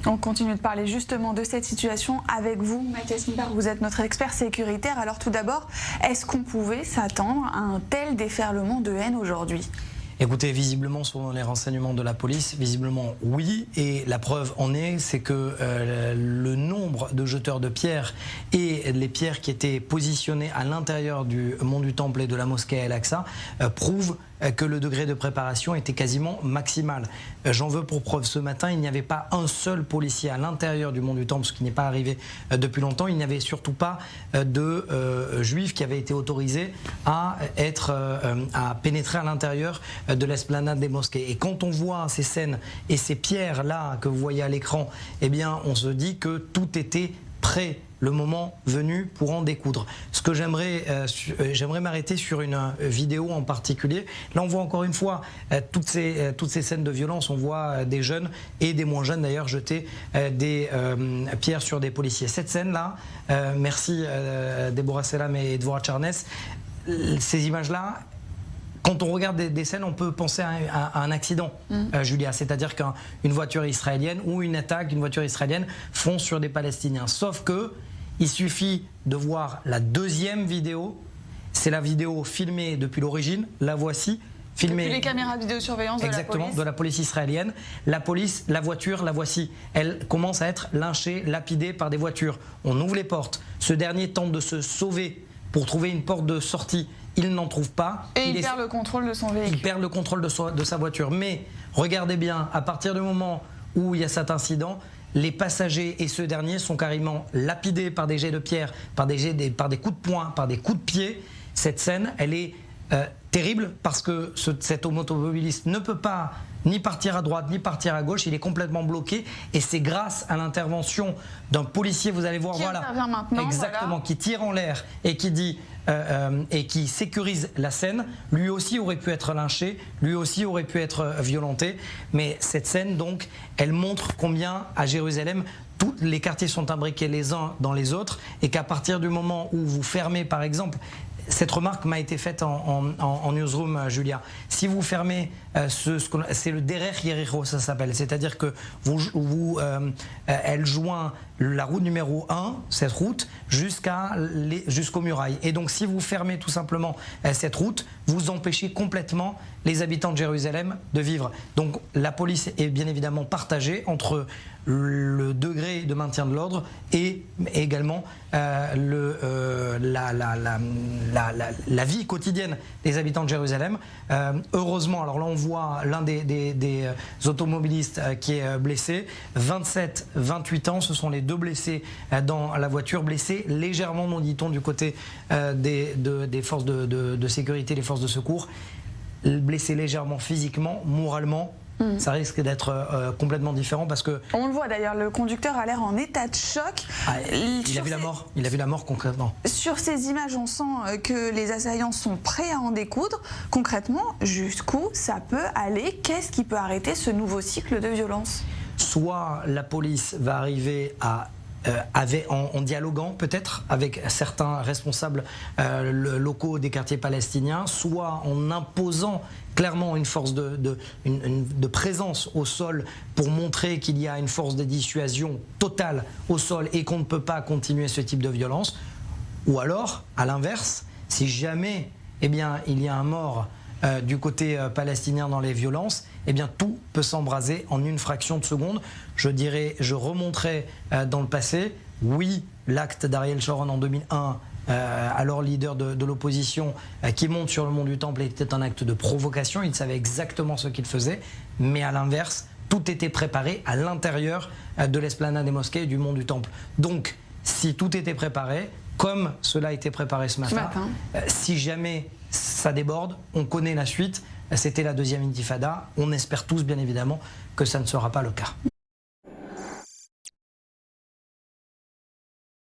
On continue de parler justement de cette situation avec vous, Mathias Miller, vous êtes notre expert sécuritaire. Alors tout d'abord, est-ce qu'on pouvait s'attendre à un tel déferlement de haine aujourd'hui ? Écoutez, visiblement, selon les renseignements de la police, visiblement oui, et la preuve en est, c'est que le nombre de jeteurs de pierres et les pierres qui étaient positionnées à l'intérieur du mont du Temple et de la mosquée Al-Aqsa prouvent que le degré de préparation était quasiment maximal. J'en veux pour preuve ce matin, il n'y avait pas un seul policier à l'intérieur du mont du Temple, ce qui n'est pas arrivé depuis longtemps. Il n'y avait surtout pas de juifs qui avaient été autorisés à pénétrer à l'intérieur de l'esplanade des mosquées. Et quand on voit ces scènes et ces pierres-là que vous voyez à l'écran, eh bien, on se dit que tout était prêt, le moment venu pour en découdre. Ce que j'aimerais m'arrêter sur une vidéo en particulier. Là, on voit encore une fois toutes ces scènes de violence. On voit des jeunes et des moins jeunes d'ailleurs jeter des pierres sur des policiers. Cette scène-là, merci Déborah Selam et Dvorah Charnes, ces images-là, quand on regarde des scènes, on peut penser à un accident, Julia. C'est-à-dire qu'une voiture israélienne ou une attaque d'une voiture israélienne fonce sur des Palestiniens. Sauf que il suffit de voir la deuxième vidéo. C'est la vidéo filmée depuis l'origine. La voici. Filmée depuis les caméras de vidéosurveillance de la police. Exactement, de la police israélienne. La police, la voiture, la voici. Elle commence à être lynchée, lapidée par des voitures. On ouvre les portes. Ce dernier tente de se sauver pour trouver une porte de sortie. Il n'en trouve pas. Et il perd le contrôle de son véhicule. Il perd le contrôle de sa voiture. Mais regardez bien, à partir du moment où il y a cet incident, les passagers et ceux derniers sont carrément lapidés par des jets de pierre, par des coups de poing, par des coups de pied. Cette scène, elle est terrible parce que cet automobiliste ne peut pas ni partir à droite ni partir à gauche, il est complètement bloqué et c'est grâce à l'intervention d'un policier, vous allez voir, qui intervient maintenant, exactement, voilà, qui tire en l'air et qui dit et qui sécurise la scène. Lui aussi aurait pu être lynché, lui aussi aurait pu être violenté, mais cette scène donc, elle montre combien à Jérusalem tous les quartiers sont imbriqués les uns dans les autres et qu'à partir du moment où vous fermez par exemple, cette remarque m'a été faite en newsroom, Julia. Si vous fermez, c'est le Derer Yericho, ça s'appelle. C'est-à-dire que elle joint la route numéro 1, cette route, jusqu'aux murailles. Et donc, si vous fermez tout simplement cette route, vous empêchez complètement les habitants de Jérusalem de vivre. Donc, la police est bien évidemment partagée entre le degré de maintien de l'ordre et également la vie quotidienne des habitants de Jérusalem. Heureusement, alors là on voit l'un des automobilistes qui est blessé, 27-28 ans, ce sont les deux blessés dans la voiture, blessés légèrement, nous dit-on, du côté des forces de sécurité, les forces de secours, blessés légèrement physiquement, moralement. Ça risque d'être complètement différent parce que... On le voit d'ailleurs, le conducteur a l'air en état de choc. Il a vu la mort concrètement. Sur ces images, on sent que les assaillants sont prêts à en découdre. Concrètement, jusqu'où ça peut aller? Qu'est-ce qui peut arrêter ce nouveau cycle de violence? Soit la police va arriver à en dialoguant peut-être avec certains responsables locaux des quartiers palestiniens, soit en imposant clairement une force de présence au sol pour montrer qu'il y a une force de dissuasion totale au sol et qu'on ne peut pas continuer ce type de violence. Ou alors, à l'inverse, si jamais il y a un mort du côté palestinien dans les violences, eh bien tout peut s'embraser en une fraction de seconde. Je remonterai dans le passé. Oui, l'acte d'Ariel Sharon en 2001, alors leader de l'opposition, qui monte sur le mont du Temple, était un acte de provocation. Il savait exactement ce qu'il faisait, mais à l'inverse, tout était préparé à l'intérieur de l'esplanade des mosquées et du mont du Temple. Donc, si tout était préparé, comme cela a été préparé ce matin. Si jamais ça déborde, on connaît la suite. C'était la deuxième intifada. On espère tous, bien évidemment, que ça ne sera pas le cas.